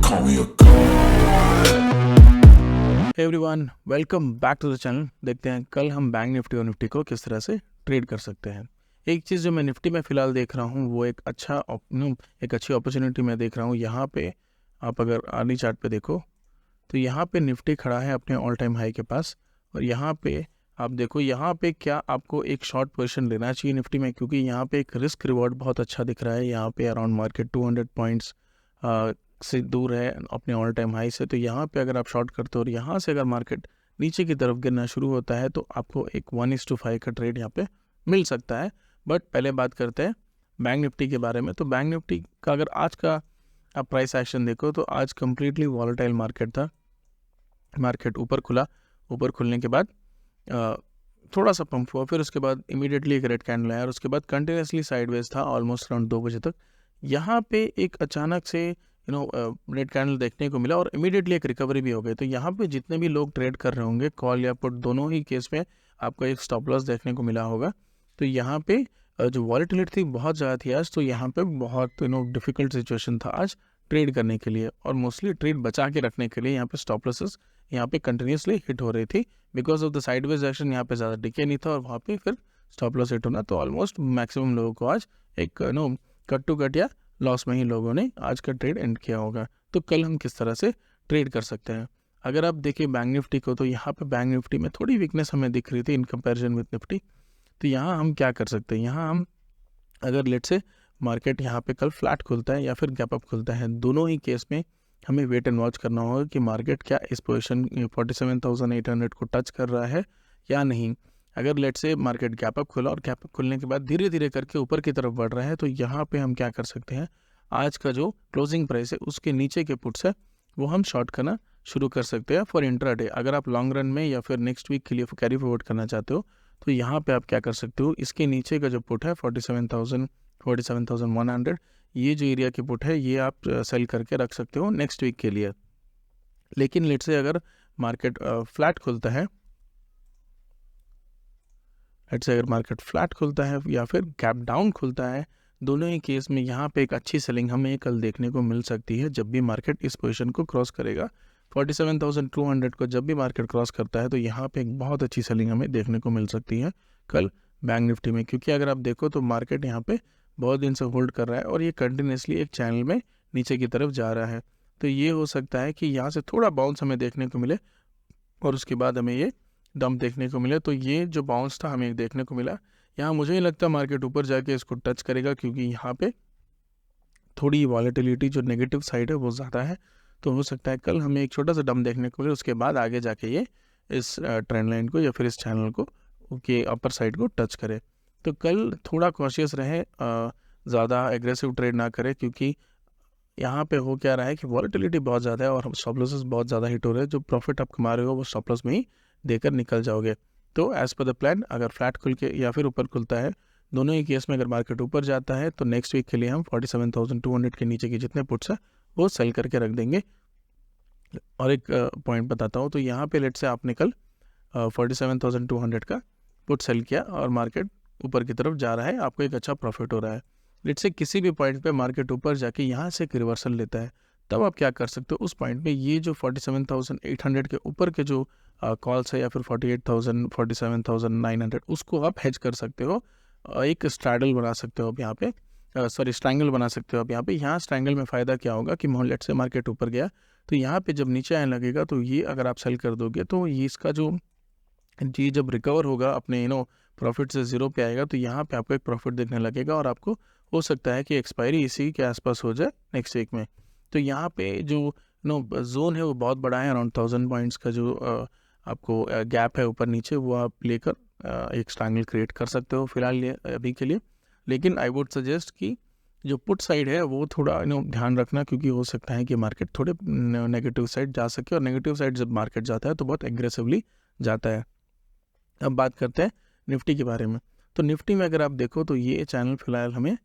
call me a god. Everyone welcome back to the channel. देखते हैं कल हम बैंक निफ्टी और निफ्टी को किस तरह से ट्रेड कर सकते हैं। एक चीज़ जो मैं निफ्टी में फ़िलहाल देख रहा हूँ वो एक अच्छी अपॉर्चुनिटी मैं देख रहा हूँ। यहाँ पे आप अगर अर्ली चार्ट पे देखो तो यहाँ पे निफ्टी खड़ा है अपने ऑल टाइम हाई के पास, और यहाँ पे आप देखो यहाँ पे क्या आपको एक शॉर्ट पोजीशन लेना चाहिए निफ्टी में, क्योंकि यहाँ पे एक रिस्क रिवॉर्ड बहुत अच्छा दिख रहा है। यहाँ पे अराउंड मार्केट 200 पॉइंट्स से दूर है अपने ऑल टाइम हाई से। तो यहाँ पे अगर आप शॉर्ट करते हो और यहाँ से अगर मार्केट नीचे की तरफ गिरना शुरू होता है तो आपको एक 1:5 का ट्रेड यहाँ पे मिल सकता है। बट पहले बात करते हैं बैंक निफ्टी के बारे में। तो बैंक निफ्टी का अगर आज का आप प्राइस एक्शन देखो तो आज कम्प्लीटली वॉलेटाइल मार्केट था। मार्केट ऊपर खुला, ऊपर खुलने के बाद थोड़ा सा पंप हुआ, फिर उसके बाद इमीडिएटली एक रेड कैंडल आया और उसके बाद कंटिन्यूसली साइडवेज था ऑलमोस्ट अराउंड 2 बजे तक। यहाँ पे एक अचानक से रेड कैंडल देखने को मिला और इमीडिएटली एक रिकवरी भी हो गई। तो यहाँ पे जितने भी लोग ट्रेड कर रहे होंगे कॉल या पुट दोनों ही केस में आपको एक स्टॉप लॉस देखने को मिला होगा। तो यहाँ पे जो वॉलेटिलिटी थी बहुत ज़्यादा थी आज, तो यहाँ पे बहुत डिफ़िकल्ट सिचुएशन था आज ट्रेड करने के लिए, और मोस्टली ट्रेड बचा के रखने के लिए यहाँ पे स्टॉप लॉसेस यहाँ पे कंटिन्यूसली हिट हो रही थी। Because of the sideways action यहाँ पे ज़्यादा डिके नहीं था और वहाँ पे फिर स्टॉप लॉस हिट होना, तो ऑलमोस्ट मैक्सिमम लोगों को आज एक कट टू कट या लॉस में ही लोगों ने आज का ट्रेड एंड किया होगा। तो कल हम किस तरह से ट्रेड कर सकते हैं, अगर आप देखिए बैंक निफ्टी को, तो यहाँ पे बैंक निफ्टी में थोड़ी वीकनेस हमें दिख रही थी इन कंपैरिजन विद निफ्टी। तो यहाँ हम क्या कर सकते हैं, यहाँ हम अगर लेट से मार्केट यहाँ पे कल फ्लैट खुलता है या फिर गैप अप खुलता है, दोनों ही केस में हमें वेट एंड वॉच करना होगा कि मार्केट क्या इस पोजीशन 47,800 को टच कर रहा है या नहीं। अगर लेट से मार्केट गैप अप खुला और गैप अप खुलने के बाद धीरे धीरे करके ऊपर की तरफ बढ़ रहा है, तो यहाँ पे हम क्या कर सकते हैं, आज का जो क्लोजिंग प्राइस है उसके नीचे के पुट्स है वो हम शॉर्ट करना शुरू कर सकते हैं फॉर इंट्राडे। अगर आप लॉन्ग रन में या फिर नेक्स्ट वीक के लिए कैरी फॉरवर्ड करना चाहते हो तो यहाँ पे आप क्या कर सकते हो, इसके नीचे का जो पुट है 47,100 ये जो एरिया की पुट है ये आप सेल करके रख सकते हो नेक्स्ट वीक के लिए। लेकिन लेट से अगर मार्केट फ्लैट खुलता है, लेट से अगर मार्केट फ्लैट खुलता है या फिर गैप डाउन खुलता है, दोनों ही केस में यहाँ पे एक अच्छी सेलिंग हमें कल देखने को मिल सकती है जब भी मार्केट इस पोजीशन को क्रॉस करेगा। 47,200 को जब भी मार्केट क्रॉस करता है तो यहाँ पे एक बहुत अच्छी सेलिंग हमें देखने को मिल सकती है कल बैंक निफ्टी में, क्योंकि अगर आप देखो तो मार्केट यहाँ पे बहुत दिन से होल्ड कर रहा है और ये कंटिन्यूसली एक चैनल में नीचे की तरफ जा रहा है। तो ये हो सकता है कि यहाँ से थोड़ा बाउंस हमें देखने को मिले और उसके बाद हमें ये डंप देखने को मिले। तो ये जो बाउंस था हमें देखने को मिला, यहाँ मुझे नहीं लगता मार्केट ऊपर जाके इसको टच करेगा, क्योंकि यहाँ पे थोड़ी वॉलेटिलिटी जो नेगेटिव साइड है वो ज़्यादा है। तो हो सकता है कल हमें एक छोटा सा डंप देखने को मिले, उसके बाद आगे जाके ये इस ट्रेंड लाइन को या फिर इस चैनल को के अपर साइड को टच करे। तो कल थोड़ा कॉशियस रहे, ज़्यादा एग्रेसिव ट्रेड ना करें, क्योंकि यहाँ पे हो क्या रहा है कि वॉलेटिलिटी बहुत ज़्यादा है और स्टॉप लॉसेस बहुत ज़्यादा हिट हो रहे हैं। जो प्रॉफिट आप कमा रहे हो वो स्टॉप लॉस में ही देकर निकल जाओगे। तो एज़ पर द प्लान अगर फ्लैट खुल के या फिर ऊपर खुलता है, दोनों ही केस में अगर मार्केट ऊपर जाता है तो नेक्स्ट वीक के लिए हम 47,200 के नीचे के जितने पुट्स हैं वो सेल करके रख देंगे। और एक पॉइंट बताता हूँ, तो यहाँ पे लेट से आपने कल 47,200 का पुट सेल किया और मार्केट ऊपर की तरफ जा रहा है, आपको एक अच्छा प्रॉफिट हो रहा है। लेट से किसी भी पॉइंट पे मार्केट ऊपर जाके यहाँ से एक रिवर्सल लेता है, तब आप क्या कर सकते हो, उस पॉइंट पे ये जो 47,800 के ऊपर के जो कॉल्स है या फिर 48,000 47,900 उसको आप हेज कर सकते हो। एक स्ट्रैडल बना सकते हो आप यहाँ पे, स्ट्रैंगल बना सकते हो आप यहाँ पे। यहाँ स्ट्रैंगल में फ़ायदा क्या होगा कि लेट से मार्केट ऊपर गया तो यहाँ पे जब नीचे आने लगेगा तो ये अगर आप सेल कर दोगे तो ये इसका जो जी जब रिकवर होगा अपने प्रॉफिट से ज़ीरो पे आएगा, तो यहाँ पे आपको एक प्रॉफिट दिखने लगेगा और आपको हो सकता है कि एक्सपायरी इसी के आसपास हो जाए नेक्स्ट वीक में। तो यहाँ पे जो जोन है वो बहुत बड़ा है, अराउंड 1000 पॉइंट्स का जो आपको गैप है ऊपर नीचे, वो आप लेकर एक स्ट्रैंगल क्रिएट कर सकते हो फिलहाल अभी के लिए। लेकिन आई वुड सजेस्ट कि जो पुट साइड है वो थोड़ा ध्यान रखना, क्योंकि हो सकता है कि मार्केट थोड़े नेगेटिव साइड जा सके, और नेगेटिव साइड जब मार्केट जाता है तो बहुत एग्रेसिवली जाता है। अब बात करते हैं निफ्टी के बारे में। तो निफ्टी में अगर आप देखो तो ये चैनल फिलहाल हमें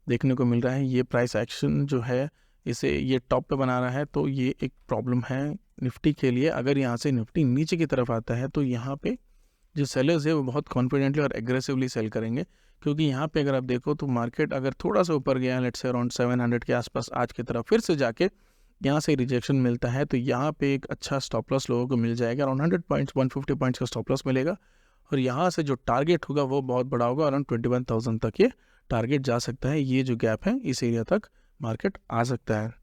देखने को मिल रहा है, ये प्राइस एक्शन जो है इसे ये टॉप पे बना रहा है, तो ये एक प्रॉब्लम है निफ्टी के लिए। अगर यहाँ से निफ्टी नीचे की तरफ आता है तो यहाँ पे जो सेलर्स है वो बहुत कॉन्फिडेंटली और एग्रेसिवली सेल करेंगे, क्योंकि यहाँ पे अगर आप देखो तो मार्केट अगर थोड़ा सा ऊपर गया, लेट्स से अराउंड 700 के आसपास आज की तरफ फिर से जाके यहाँ से रिजेक्शन मिलता है तो यहाँ पे एक अच्छा स्टॉप लॉस लोगों को मिल जाएगा, अराउंड 100 पॉइंट्स 150 पॉइंट्स का स्टॉप लॉस मिलेगा। और यहाँ से जो टारगेट होगा वो बहुत बड़ा होगा, अराउंड 21,000 तक ये टारगेट जा सकता है। ये जो गैप है इस एरिया तक मार्केट आ सकता है।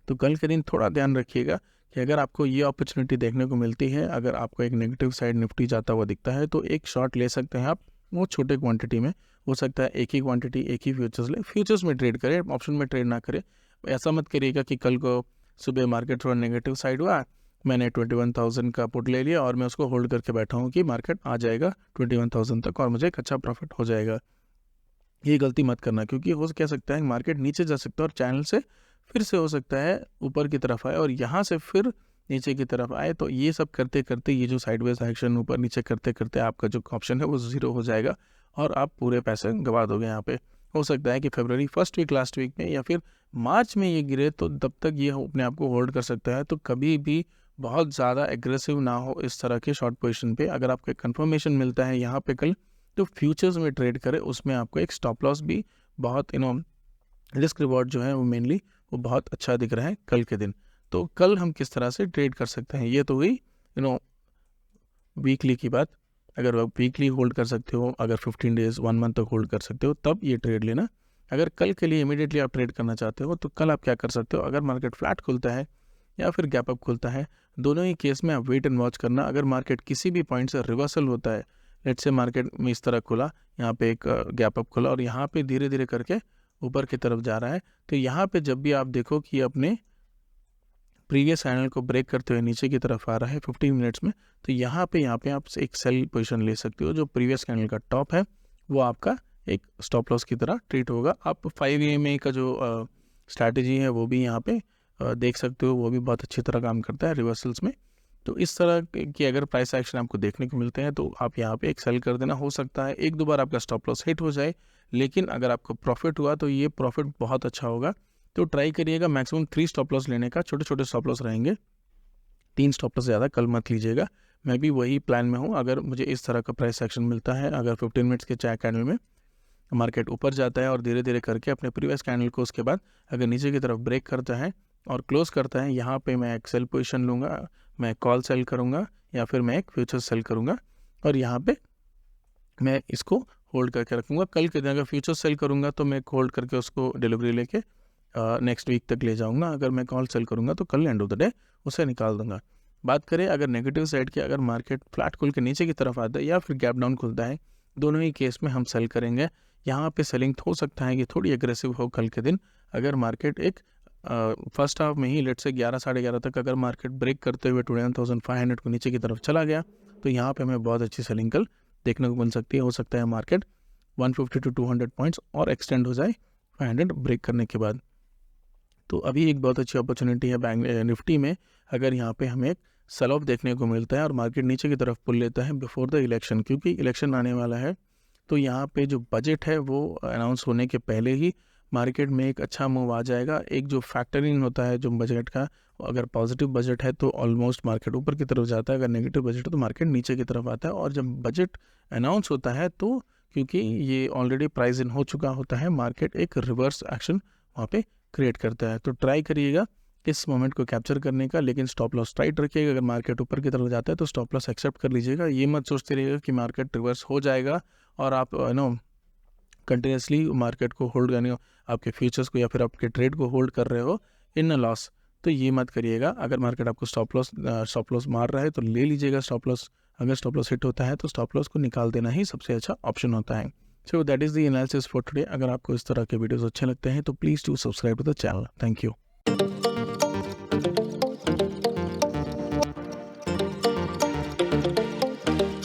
तो कल के दिन थोड़ा ध्यान रखिएगा कि अगर आपको ये अपॉर्चुनिटी देखने को मिलती है, अगर आपको एक नेगेटिव साइड निफ्टी जाता हुआ दिखता है तो एक शॉट ले सकते हैं आप, वो छोटे क्वांटिटी में हो सकता है, एक ही क्वांटिटी एक ही फ्यूचर्स ले, फ्यूचर्स में ट्रेड करें, ऑप्शन में ट्रेड ना करें। ऐसा मत करिएगा कि कल को सुबह मार्केट थोड़ा नेगेटिव साइड हुआ, मैंने 21,000 का पुट ले लिया और मैं उसको होल्ड करके बैठा हूँ कि मार्केट आ जाएगा 21,000 तक और मुझे एक अच्छा प्रॉफिट हो जाएगा। ये गलती मत करना, क्योंकि हो क्या सकता है मार्केट नीचे जा सकता है और चैनल से फिर से हो सकता है ऊपर की तरफ आए और यहाँ से फिर नीचे की तरफ आए। तो ये सब करते करते, ये जो साइडवेज एक्शन ऊपर नीचे करते करते आपका जो ऑप्शन है वो ज़ीरो हो जाएगा और आप पूरे पैसे गंवा दोगे। यहाँ पे हो सकता है कि फरवरी फर्स्ट वीक लास्ट वीक में या फिर मार्च में ये गिरे, तो तब तक ये अपने आप को होल्ड कर सकता है। तो कभी भी बहुत ज़्यादा एग्रेसिव ना हो इस तरह के शॉर्ट पोजीशन पे। अगर आपको कंफर्मेशन मिलता है यहाँ पे कल, तो फ्यूचर्स में ट्रेड करें, उसमें आपको एक स्टॉप लॉस भी बहुत रिस्क रिवॉर्ड जो है वो मेनली वो बहुत अच्छा दिख रहा है कल के दिन। तो कल हम किस तरह से ट्रेड कर सकते हैं, ये तो हुई वीकली की बात। अगर आप वीकली होल्ड कर सकते हो, अगर 15 डेज 1 मंथ तक होल्ड कर सकते हो, तब ये ट्रेड लेना। अगर कल के लिए इमीडिएटली आप ट्रेड करना चाहते हो तो कल आप क्या कर सकते हो, अगर मार्केट फ्लैट खुलता है या फिर गैप अप खुलता है, दोनों ही केस में आप वेट एंड वॉच करना। अगर मार्केट किसी भी पॉइंट से रिवर्सल होता है, लेट्स से मार्केट में इस तरह खुला, यहाँ पे एक गैप अप खुला और यहाँ पे धीरे धीरे करके ऊपर की तरफ जा रहा है, तो यहाँ पे जब भी आप देखो कि अपने प्रीवियस कैंडल को ब्रेक करते हुए नीचे की तरफ आ रहा है 15 मिनट्स में, तो यहाँ पे आप एक सेल पोजीशन ले सकते हो। जो प्रीवियस कैंडल का टॉप है वो आपका एक स्टॉप लॉस की तरह ट्रीट होगा। आप 5 EMA का जो स्ट्रैटेजी है वो भी यहाँ पे देख सकते हो, वो भी बहुत अच्छी तरह काम करता है रिवर्सल्स में। तो इस तरह की अगर प्राइस एक्शन आपको देखने को मिलते हैं तो आप यहाँ पे एक सेल कर देना। हो सकता है एक दो बार आपका स्टॉप लॉस हिट हो जाए, लेकिन अगर आपको प्रॉफिट हुआ तो ये प्रॉफिट बहुत अच्छा होगा। तो ट्राई करिएगा मैक्सिमम 3 स्टॉप लॉस लेने का, छोटे छोटे स्टॉप लॉस रहेंगे, 3 स्टॉप लॉस ज़्यादा कल मत लीजिएगा। मैं भी वही प्लान में हूँ। अगर मुझे इस तरह का प्राइस एक्शन मिलता है, अगर 15 मिनट्स के चाय कैंडल में मार्केट ऊपर जाता है और धीरे धीरे करके अपने प्रीवियस कैंडल को उसके बाद अगर नीचे की तरफ ब्रेक करता है और क्लोज करता है, यहाँ पे मैं एक सेल पोजीशन लूँगा, मैं कॉल सेल करूँगा या फिर मैं एक फ्यूचर सेल करूँगा और यहाँ पे मैं इसको होल्ड करके रखूँगा। कल के दिन अगर फ्यूचर सेल करूँगा तो मैं होल्ड करके उसको डिलीवरी लेके नेक्स्ट वीक तक ले जाऊँगा। अगर मैं कॉल सेल करूँगा तो कल एंड ऑफ द डे उसे निकाल दूँगा। बात करें अगर नेगेटिव साइड की, अगर मार्केट फ्लैट खुल के नीचे की तरफ आता है या फिर गैप डाउन खुलता है, दोनों ही केस में हम सेल करेंगे। यहाँ पे सेलिंग हो सकता है कि थोड़ी एग्रेसिव हो कल के दिन। अगर मार्केट एक फर्स्ट हाफ में ही लेट से 11 साढ़े 11 तक अगर मार्केट ब्रेक करते हुए 21,500 को नीचे की तरफ चला गया तो यहाँ पे हमें बहुत अच्छी सेलिंग कल देखने को मिल सकती है। हो सकता है मार्केट 150 to 200 पॉइंट्स और एक्सटेंड हो जाए 500 ब्रेक करने के बाद। तो अभी एक बहुत अच्छी अपॉर्चुनिटी है बैंक निफ्टी में, अगर यहाँ पे हमें एक सेल ऑफ देखने को मिलता है और मार्केट नीचे की तरफ पुल लेता है बिफोर द इलेक्शन, क्योंकि इलेक्शन आने वाला है। तो यहाँ पे जो बजट है वो अनाउंस होने के पहले ही मार्केट में एक अच्छा मूव आ जाएगा। एक जो फैक्टरिंग होता है जो बजट का, अगर पॉजिटिव बजट है तो ऑलमोस्ट मार्केट ऊपर की तरफ जाता है, अगर नेगेटिव बजट है तो मार्केट नीचे की तरफ आता है। और जब बजट अनाउंस होता है तो क्योंकि ये ऑलरेडी प्राइस इन हो चुका होता है, मार्केट एक रिवर्स एक्शन वहाँ पे क्रिएट करता है। तो ट्राई करिएगा इस मोमेंट को कैप्चर करने का, लेकिन स्टॉप लॉस टाइट रखिएगा। अगर मार्केट ऊपर की तरफ जाता है तो स्टॉप लॉस एक्सेप्ट कर लीजिएगा। ये मत सोचते रहिएगा कि मार्केट रिवर्स हो जाएगा और आप कंटिन्यूसली मार्केट को होल्ड यानी आपके फ्यूचर्स को या फिर आपके ट्रेड को होल्ड कर रहे हो इन लॉस, तो ये मत करिएगा। अगर मार्केट आपको स्टॉप लॉस मार रहा है तो ले लीजिएगा स्टॉप लॉस। अगर स्टॉप लॉस हिट होता है तो स्टॉप लॉस को निकाल देना ही सबसे अच्छा ऑप्शन होता है। So that is the analysis for today. अगर आपको इस तरह के वीडियोस अच्छे लगते हैं तो please do subscribe to the channel. Thank you.